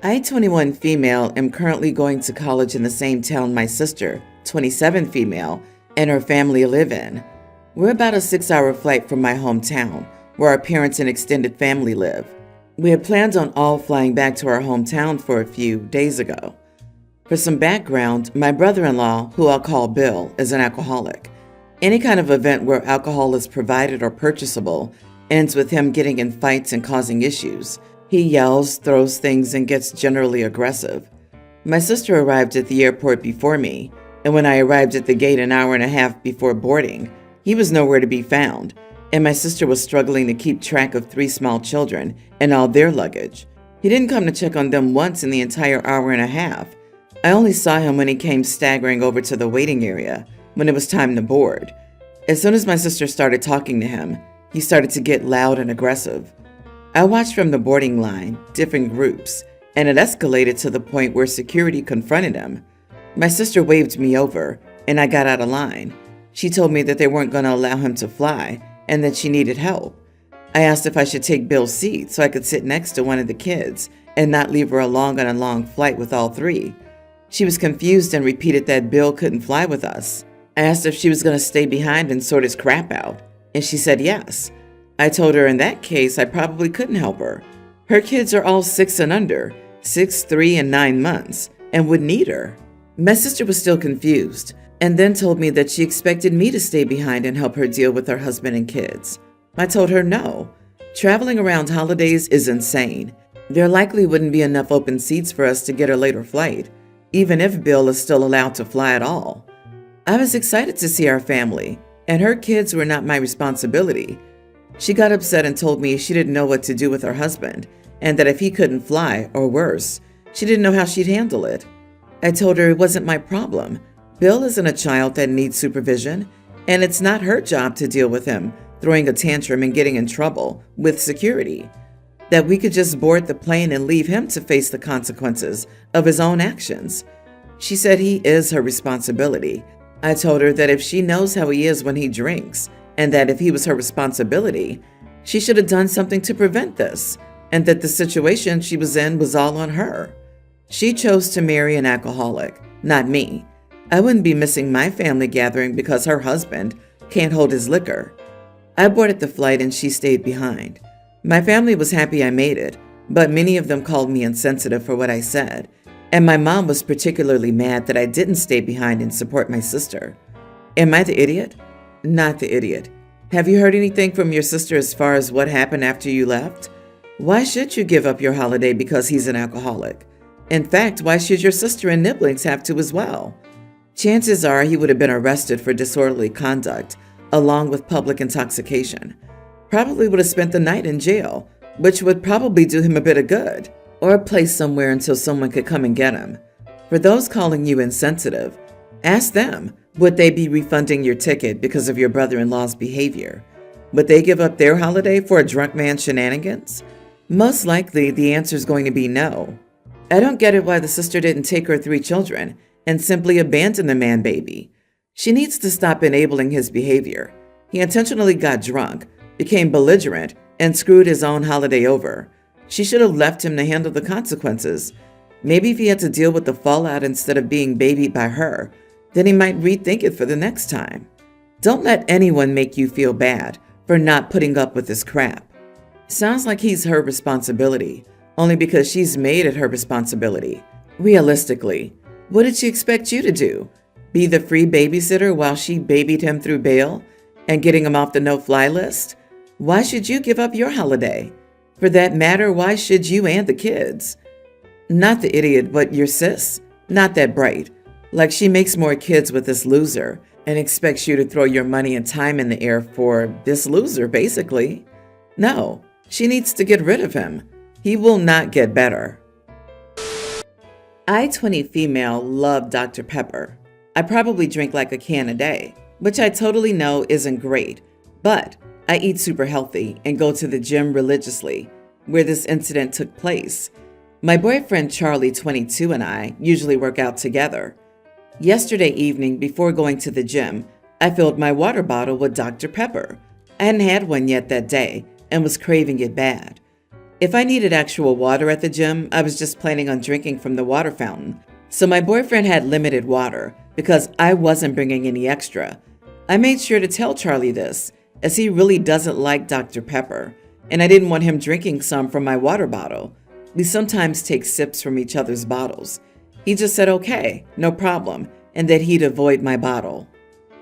I, 21 female, am currently going to college in the same town my sister, 27 female, and her family live in. We're about a 6-hour flight from my hometown, where our parents and extended family live. We had planned on all flying back to our hometown for a few days ago. For some background, my brother-in-law, who I'll call Bill, is an alcoholic. Any kind of event where alcohol is provided or purchasable ends with him getting in fights and causing issues. He yells, throws things, and gets generally aggressive. My sister arrived at the airport before me, and when I arrived at the gate an hour and a half before boarding, he was nowhere to be found, and my sister was struggling to keep track of 3 small children and all their luggage. He didn't come to check on them once in the entire hour and a half. I only saw him when he came staggering over to the waiting area when it was time to board. As soon as my sister started talking to him, he started to get loud and aggressive. I watched from the boarding line, different groups, and it escalated to the point where security confronted him. My sister waved me over, and I got out of line. She told me that they weren't going to allow him to fly and that she needed help. I asked if I should take Bill's seat so I could sit next to one of the kids and not leave her along on a long flight with all 3. She was confused and repeated that Bill couldn't fly with us. I asked if she was going to stay behind and sort his crap out, and she said yes. I told her in that case I probably couldn't help her. Her kids are all 6 and under, 6, 3, and 9 months, and would need her. My sister was still confused, and then told me that she expected me to stay behind and help her deal with her husband and kids. I told her no. Traveling around holidays is insane. There likely wouldn't be enough open seats for us to get a later flight, even if Bill is still allowed to fly at all. I was excited to see our family, and her kids were not my responsibility. She got upset and told me she didn't know what to do with her husband, and that if he couldn't fly, or worse, she didn't know how she'd handle it. I told her it wasn't my problem. Bill isn't a child that needs supervision, and it's not her job to deal with him throwing a tantrum and getting in trouble with security. That we could just board the plane and leave him to face the consequences of his own actions. She said he is her responsibility. I told her that if she knows how he is when he drinks, and that if he was her responsibility, she should have done something to prevent this, and that the situation she was in was all on her. She chose to marry an alcoholic, not me. I wouldn't be missing my family gathering because her husband can't hold his liquor. I boarded the flight and she stayed behind. My family was happy I made it, but many of them called me insensitive for what I said, and my mom was particularly mad that I didn't stay behind and support my sister. Am I the idiot? Not the idiot. Have you heard anything from your sister as far as what happened after you left? Why should you give up your holiday because he's an alcoholic? In fact, why should your sister and Nibblings have to as well? Chances are he would have been arrested for disorderly conduct, along with public intoxication. Probably would have spent the night in jail, which would probably do him a bit of good, or placed somewhere until someone could come and get him. For those calling you insensitive, ask them, would they be refunding your ticket because of your brother-in-law's behavior? Would they give up their holiday for a drunk man's shenanigans? Most likely, the answer is going to be no. I don't get it why the sister didn't take her 3 children and simply abandon the man baby. She needs to stop enabling his behavior. He intentionally got drunk, became belligerent, and screwed his own holiday over. She should have left him to handle the consequences. Maybe if he had to deal with the fallout instead of being babied by her, then he might rethink it for the next time. Don't let anyone make you feel bad for not putting up with this crap. Sounds like he's her responsibility, only because she's made it her responsibility. Realistically, what did she expect you to do? Be the free babysitter while she babied him through bail and getting him off the no-fly list? Why should you give up your holiday? For that matter, why should you and the kids? Not the idiot, but your sis. Not that bright. Like she makes more kids with this loser and expects you to throw your money and time in the air for this loser, basically. No, she needs to get rid of him. He will not get better. I, 20 female, love Dr. Pepper. I probably drink like a can a day, which I totally know isn't great, but I eat super healthy and go to the gym religiously, where this incident took place. My boyfriend Charlie, 22, and I usually work out together. Yesterday evening, before going to the gym, I filled my water bottle with Dr. Pepper. I hadn't had one yet that day and was craving it bad. If I needed actual water at the gym, I was just planning on drinking from the water fountain. So my boyfriend had limited water because I wasn't bringing any extra. I made sure to tell Charlie this, as he really doesn't like Dr. Pepper, and I didn't want him drinking some from my water bottle. We sometimes take sips from each other's bottles. He just said okay, no problem, and that he'd avoid my bottle.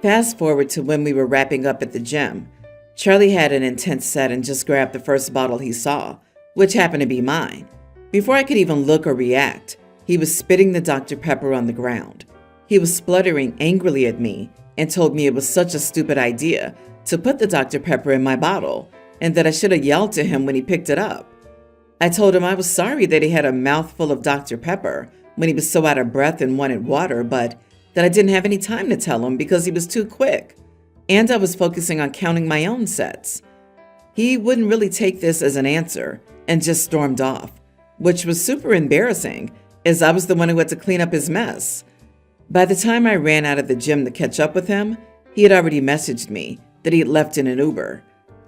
Fast forward to when we were wrapping up at the gym. Charlie had an intense set and just grabbed the first bottle he saw, which happened to be mine. Before I could even look or react, he was spitting the Dr. Pepper on the ground. He was spluttering angrily at me and told me it was such a stupid idea to put the Dr. Pepper in my bottle and that I should have yelled to him when he picked it up. I told him I was sorry that he had a mouthful of Dr. Pepper when he was so out of breath and wanted water, but that I didn't have any time to tell him because he was too quick, and I was focusing on counting my own sets. He wouldn't really take this as an answer and just stormed off, which was super embarrassing as I was the one who had to clean up his mess. By the time I ran out of the gym to catch up with him, he had already messaged me that he had left in an Uber.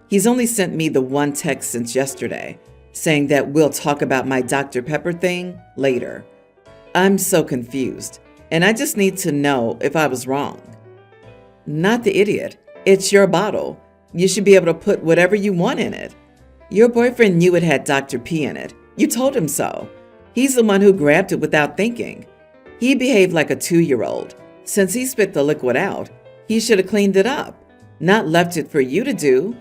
He's only sent me the one text since yesterday, saying that we'll talk about my Dr. Pepper thing later. I'm so confused, and I just need to know if I was wrong. Not the idiot. It's your bottle. You should be able to put whatever you want in it. Your boyfriend knew it had Dr. P in it. You told him so. He's the one who grabbed it without thinking. He behaved like a 2-year-old. Since he spit the liquid out, he should have cleaned it up, not left it for you to do.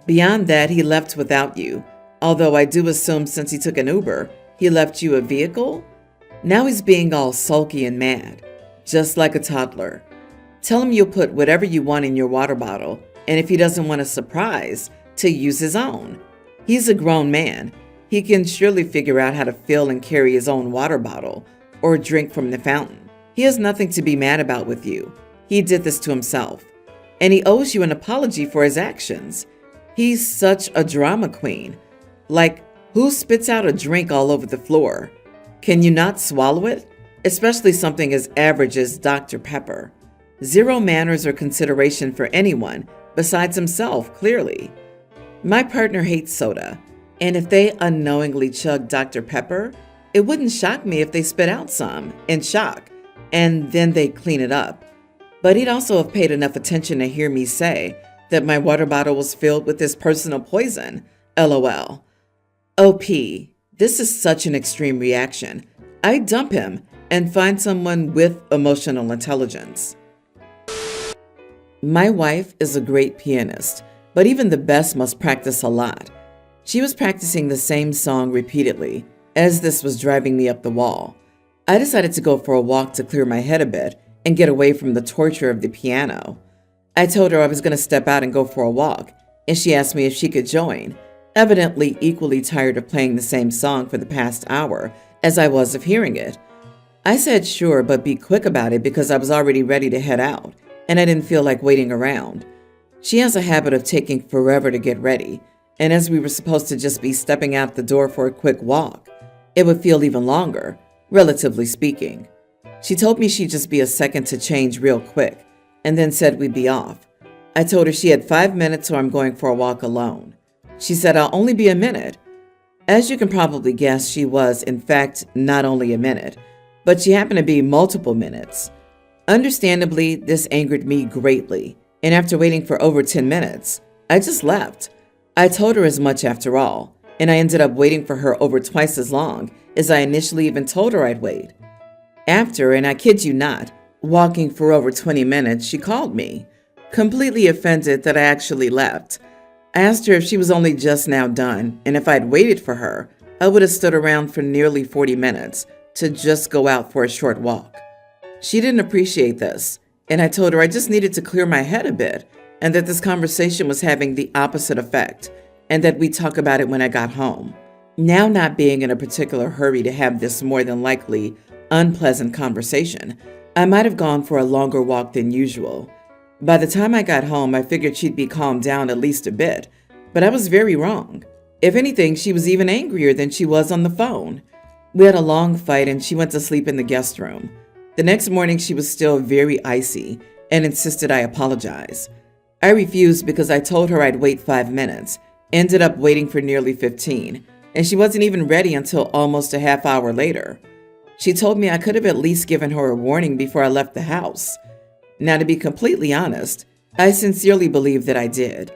Beyond that, he left without you. Although I do assume since he took an Uber, he left you a vehicle? Now he's being all sulky and mad, just like a toddler. Tell him you'll put whatever you want in your water bottle, and if he doesn't want a surprise, to use his own. He's a grown man. He can surely figure out how to fill and carry his own water bottle or drink from the fountain. He has nothing to be mad about with you. He did this to himself, and he owes you an apology for his actions. He's such a drama queen. Like, who spits out a drink all over the floor? Can you not swallow it? Especially something as average as Dr. Pepper. Zero manners or consideration for anyone besides himself, clearly. My partner hates soda, and if they unknowingly chug Dr. Pepper, it wouldn't shock me if they spit out some in shock, and then they clean it up. But he'd also have paid enough attention to hear me say that my water bottle was filled with his personal poison. LOL. OP, this is such an extreme reaction. I'd dump him and find someone with emotional intelligence. My wife is a great pianist, but even the best must practice a lot. She was practicing the same song repeatedly, as this was driving me up the wall. I decided to go for a walk to clear my head a bit and get away from the torture of the piano. I told her I was going to step out and go for a walk, and she asked me if she could join, evidently equally tired of playing the same song for the past hour as I was of hearing it. I said sure, but be quick about it because I was already ready to head out, and I didn't feel like waiting around. She has a habit of taking forever to get ready, and as we were supposed to just be stepping out the door for a quick walk, it would feel even longer, relatively speaking. She told me she'd just be a second to change real quick, and then said we'd be off. I told her she had 5 minutes or I'm going for a walk alone. She said I'll only be a minute. As you can probably guess, she was, in fact, not only a minute, but she happened to be multiple minutes. Understandably, this angered me greatly, and after waiting for over 10 minutes, I just left. I told her as much after all, and I ended up waiting for her over twice as long as I initially even told her I'd wait. After, and I kid you not, walking for over 20 minutes, she called me, completely offended that I actually left. I asked her if she was only just now done, and if I'd waited for her, I would have stood around for nearly 40 minutes to just go out for a short walk. She didn't appreciate this, and I told her I just needed to clear my head a bit, and that this conversation was having the opposite effect, and that we'd talk about it when I got home. Now, not being in a particular hurry to have this more than likely unpleasant conversation, I might have gone for a longer walk than usual. By the time I got home, I figured she'd be calmed down at least a bit, but I was very wrong. If anything, she was even angrier than she was on the phone. We had a long fight and she went to sleep in the guest room. The next morning, she was still very icy and insisted I apologize. I refused because I told her I'd wait 5 minutes, ended up waiting for nearly 15, and she wasn't even ready until almost a half hour later. She told me I could have at least given her a warning before I left the house. Now, to be completely honest, I sincerely believe that I did.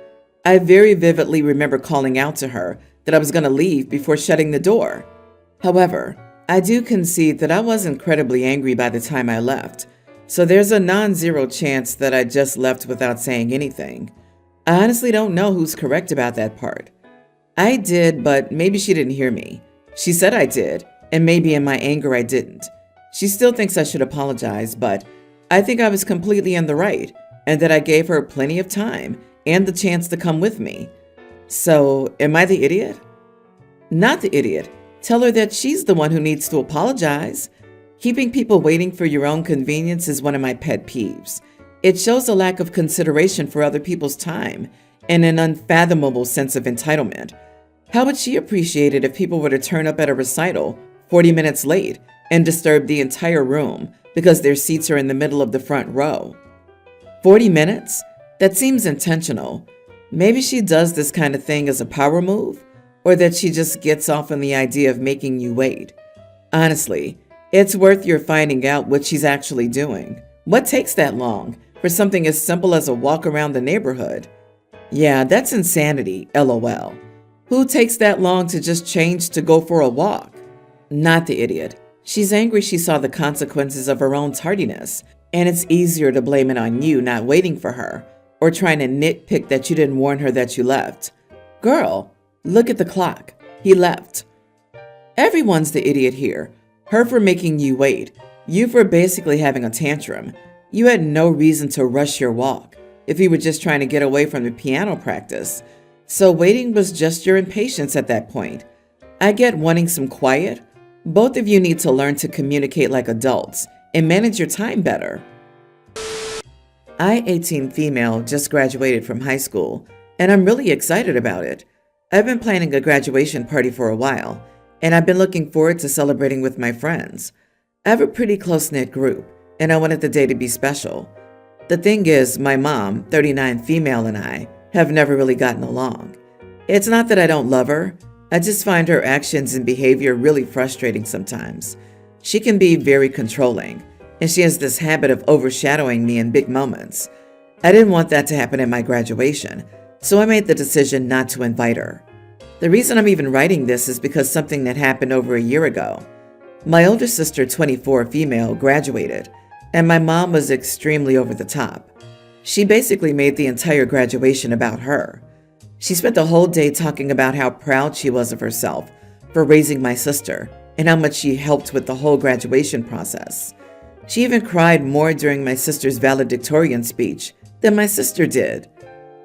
I very vividly remember calling out to her that I was going to leave before shutting the door. However, I do concede that I was incredibly angry by the time I left, so there's a non-zero chance that I just left without saying anything. I honestly don't know who's correct about that part. I did, but maybe she didn't hear me. She said I did, and maybe in my anger I didn't. She still thinks I should apologize, but I think I was completely in the right, and that I gave her plenty of time and the chance to come with me. So, am I the idiot? Not the idiot. Tell her that she's the one who needs to apologize. Keeping people waiting for your own convenience is one of my pet peeves. It shows a lack of consideration for other people's time and an unfathomable sense of entitlement. How would she appreciate it if people were to turn up at a recital 40 minutes late and disturb the entire room because their seats are in the middle of the front row? 40 minutes? That seems intentional. Maybe she does this kind of thing as a power move, or that she just gets off on the idea of making you wait. Honestly, it's worth your finding out what she's actually doing. What takes that long for something as simple as a walk around the neighborhood? Yeah, that's insanity, LOL. Who takes that long to just change to go for a walk? Not the idiot. She's angry she saw the consequences of her own tardiness, and it's easier to blame it on you not waiting for her, or trying to nitpick that you didn't warn her that you left. Girl, look at the clock. He left. Everyone's the idiot here. Her for making you wait. You for basically having a tantrum. You had no reason to rush your walk if you were just trying to get away from the piano practice. So waiting was just your impatience at that point. I get wanting some quiet. Both of you need to learn to communicate like adults and manage your time better. I, 18 female, just graduated from high school, and I'm really excited about it. I've been planning a graduation party for a while, and I've been looking forward to celebrating with my friends. I have a pretty close-knit group, and I wanted the day to be special. The thing is, my mom, 39 female, and I have never really gotten along. It's not that I don't love her, I just find her actions and behavior really frustrating sometimes. She can be very controlling, and she has this habit of overshadowing me in big moments. I didn't want that to happen at my graduation, so I made the decision not to invite her. The reason I'm even writing this is because something that happened over a year ago. My older sister, 24 female, graduated, and my mom was extremely over the top. She basically made the entire graduation about her. She spent the whole day talking about how proud she was of herself for raising my sister and how much she helped with the whole graduation process. She even cried more during my sister's valedictorian speech than my sister did.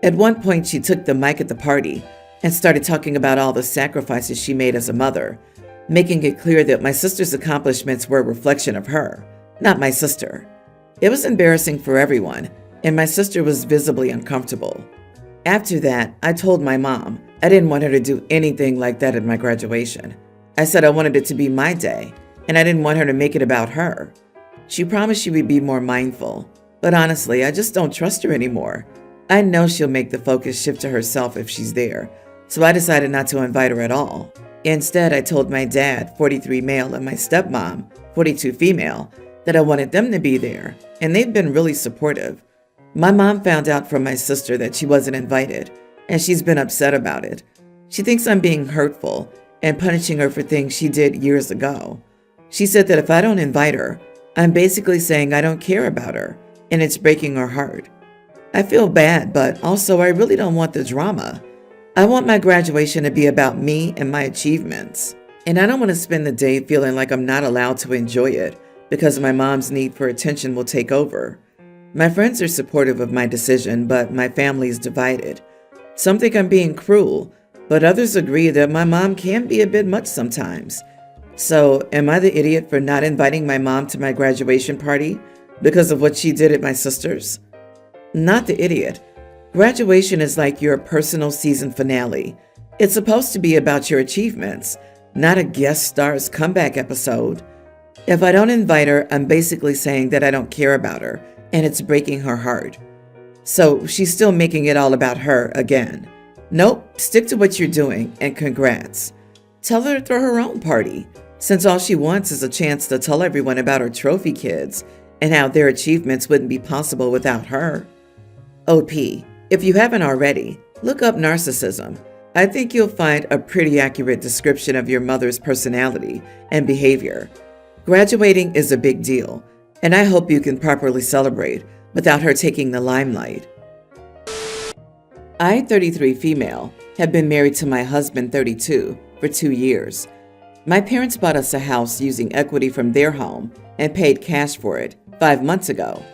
At one point, she took the mic at the party and started talking about all the sacrifices she made as a mother, making it clear that my sister's accomplishments were a reflection of her, not my sister. It was embarrassing for everyone, and my sister was visibly uncomfortable. After that, I told my mom I didn't want her to do anything like that at my graduation. I said I wanted it to be my day, and I didn't want her to make it about her. She promised she would be more mindful, but honestly, I just don't trust her anymore. I know she'll make the focus shift to herself if she's there, so I decided not to invite her at all. Instead, I told my dad, 43 male, and my stepmom, 42 female, that I wanted them to be there, and they've been really supportive. My mom found out from my sister that she wasn't invited, and she's been upset about it. She thinks I'm being hurtful and punishing her for things she did years ago. She said that if I don't invite her, I'm basically saying I don't care about her, and it's breaking her heart. I feel bad, but also I really don't want the drama. I want my graduation to be about me and my achievements, and I don't want to spend the day feeling like I'm not allowed to enjoy it because my mom's need for attention will take over. My friends are supportive of my decision, but my family is divided. Some think I'm being cruel, but others agree that my mom can be a bit much sometimes. So, am I the idiot for not inviting my mom to my graduation party because of what she did at my sister's? Not the idiot. Graduation is like your personal season finale. It's supposed to be about your achievements, not a guest star's comeback episode. If I don't invite her, I'm basically saying that I don't care about her, and it's breaking her heart. So she's still making it all about her again. Nope, stick to what you're doing, and congrats. Tell her to throw her own party, since all she wants is a chance to tell everyone about her trophy kids and how their achievements wouldn't be possible without her. OP, if you haven't already, look up narcissism. I think you'll find a pretty accurate description of your mother's personality and behavior. Graduating is a big deal, and I hope you can properly celebrate without her taking the limelight. I, 33 female, have been married to my husband, 32, for 2 years. My parents bought us a house using equity from their home and paid cash for it 5 months ago.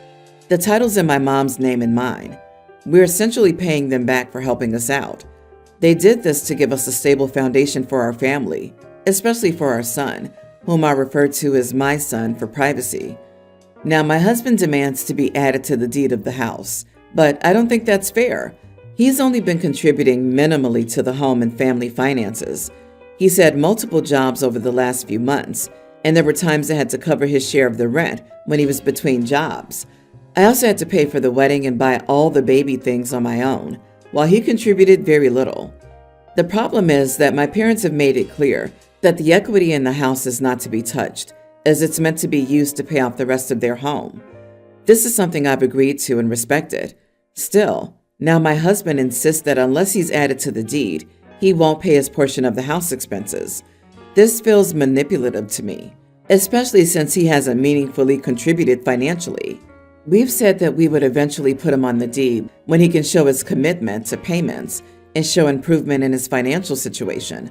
The title's in my mom's name and mine. We're essentially paying them back for helping us out. They did this to give us a stable foundation for our family, especially for our son, whom I refer to as my son for privacy. Now, my husband demands to be added to the deed of the house, but I don't think that's fair. He's only been contributing minimally to the home and family finances. He's had multiple jobs over the last few months, and there were times I had to cover his share of the rent when he was between jobs. I also had to pay for the wedding and buy all the baby things on my own, while he contributed very little. The problem is that my parents have made it clear that the equity in the house is not to be touched, as it's meant to be used to pay off the rest of their home. This is something I've agreed to and respected. Still, now my husband insists that unless he's added to the deed, he won't pay his portion of the house expenses. This feels manipulative to me, especially since he hasn't meaningfully contributed financially. We've said that we would eventually put him on the deed when he can show his commitment to payments and show improvement in his financial situation.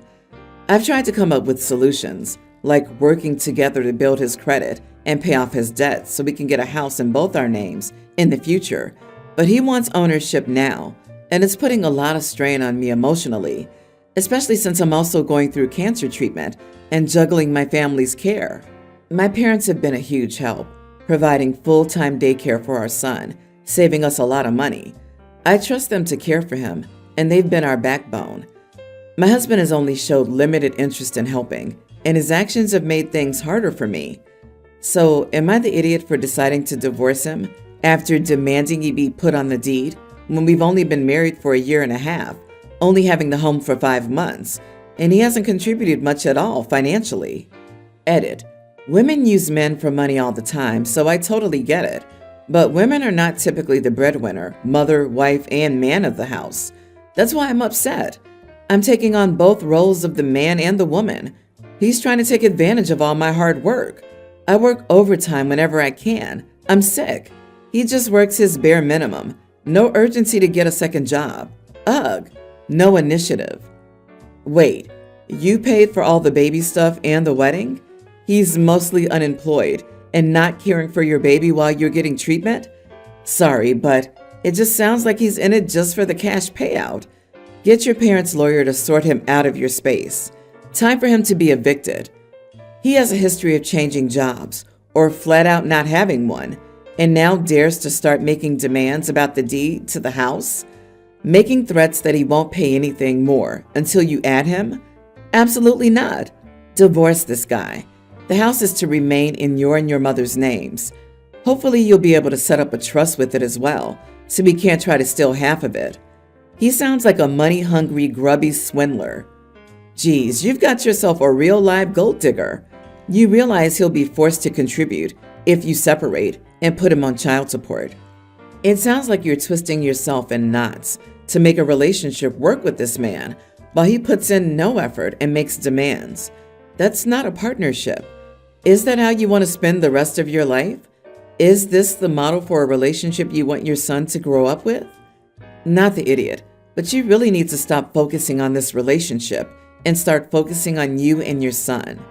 I've tried to come up with solutions, like working together to build his credit and pay off his debts so we can get a house in both our names in the future, but he wants ownership now, and it's putting a lot of strain on me emotionally, especially since I'm also going through cancer treatment and juggling my family's care. My parents have been a huge help, providing full-time daycare for our son, saving us a lot of money. I trust them to care for him, and they've been our backbone. My husband has only showed limited interest in helping, and his actions have made things harder for me. So, am I the idiot for deciding to divorce him after demanding he be put on the deed when we've only been married for a year and a half, only having the home for 5 months, and he hasn't contributed much at all financially? Edit. Women use men for money all the time, so I totally get it. But women are not typically the breadwinner, mother, wife, and man of the house. That's why I'm upset. I'm taking on both roles of the man and the woman. He's trying to take advantage of all my hard work. I work overtime whenever I can. I'm sick. He just works his bare minimum. No urgency to get a second job. Ugh. No initiative. Wait, you paid for all the baby stuff and the wedding? He's mostly unemployed and not caring for your baby while you're getting treatment? Sorry, but it just sounds like he's in it just for the cash payout. Get your parents' lawyer to sort him out of your space. Time for him to be evicted. He has a history of changing jobs or flat out not having one, and now dares to start making demands about the deed to the house? Making threats that he won't pay anything more until you add him? Absolutely not. Divorce this guy. The house is to remain in your and your mother's names. Hopefully you'll be able to set up a trust with it as well, so he can't try to steal half of it. He sounds like a money-hungry, grubby swindler. Geez, you've got yourself a real live gold digger. You realize he'll be forced to contribute if you separate and put him on child support. It sounds like you're twisting yourself in knots to make a relationship work with this man while he puts in no effort and makes demands. That's not a partnership. Is that how you want to spend the rest of your life? Is this the model for a relationship you want your son to grow up with? Not the idiot, but you really need to stop focusing on this relationship and start focusing on you and your son.